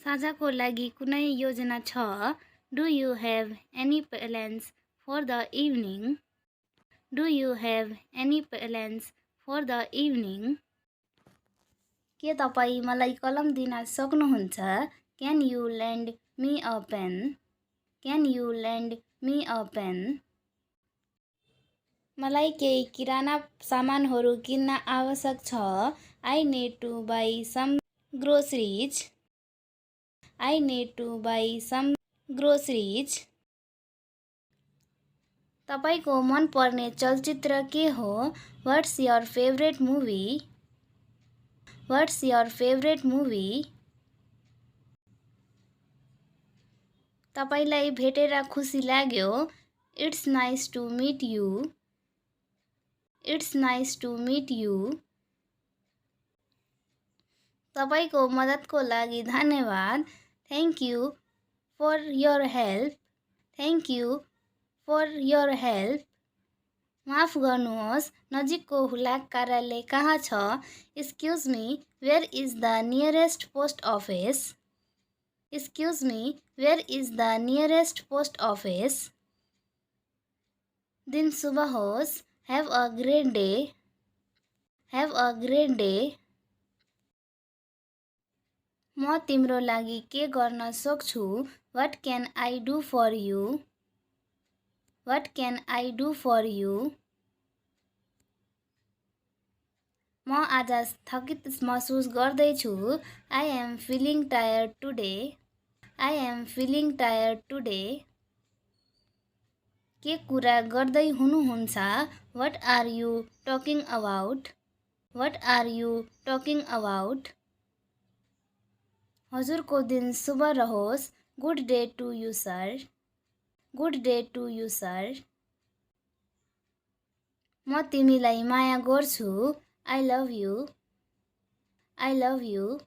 साझाको लागि कुनै योजना छ? Do you have any plans for the evening? Do you have any plans for the evening? के तपाईँ मलाई कलम दिन सक्नुहुन्छ? Can you lend me a pen? Can you lend me a pen? मलाई केही किराना सामानहरू किन्न आवश्यक छ. I need to buy some groceries. I need to buy some groceries. तपाईको मन पर्ने चलचित्र के हो? What's your favorite movie? What's your favorite movie? तपाईलाई भेटेर खुसी लाग्यो. It's nice to meet you. It's nice to meet you. तपाईको मद्दतको लागि धन्यवाद. Thank you for your help. Thank you for your help. माफ गर्नुहोस्, नजिकको हुलाक कार्यालय कहाँ छ? Excuse me, where is the nearest post office? Excuse me, where is the nearest post office? दिन शुभ होस्. Have a great day. Have a great day. म तिम्रो लागि के गर्न सक्छु? What can I do for you? What can I do for you? म आज थकित महसुस गर्दैछु. I am feeling tired today. I am feeling tired today. के कुरा गर्दै हुनुहुन्छ? What are you talking about? What are you talking about? हजुरको दिन शुभ रहोस्. Good day to you, sir. Good day to you, sir. म तिमीलाई माया गर्छु. I love you. I love you.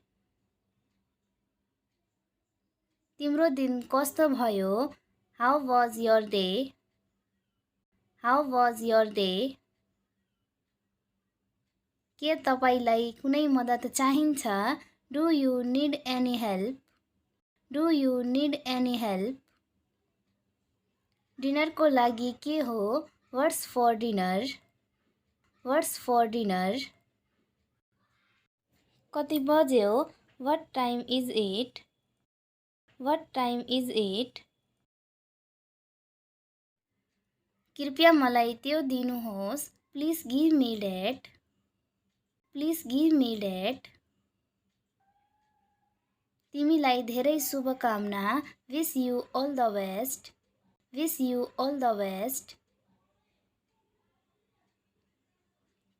तिम्रो दिन कस्तो भयो? How was your day? How was your day? के तपाईलाई कुनै मद्दत चाहिन्छ? Do you need any help? Do you need any help? डिनरको लागि के हो? What's for dinner? What's for dinner? कति बज्यो? What time is it? What time is it? कृपया मलाई त्यो दिनुहोस्. Please give me that. Please give me that. तिमीलाई धेरै शुभकामना. Wish you all the best. Wish you all the best.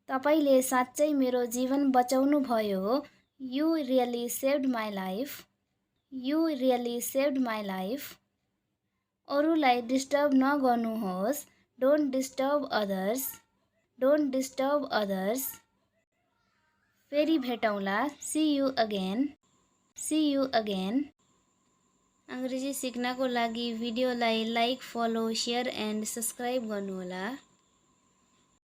तपाईले साच्चै मेरो जीवन बचाउनु भयो. You really saved my life. You really saved my life. अरूलाई डिस्टर्ब नगर्नुहोस्. Don't disturb others. Don't disturb others. फेरि भेटौँला. See you again. See you again. अंग्रेजी सिक्नको लागि भिडियोलाई like, follow, share and subscribe गर्नुहोला.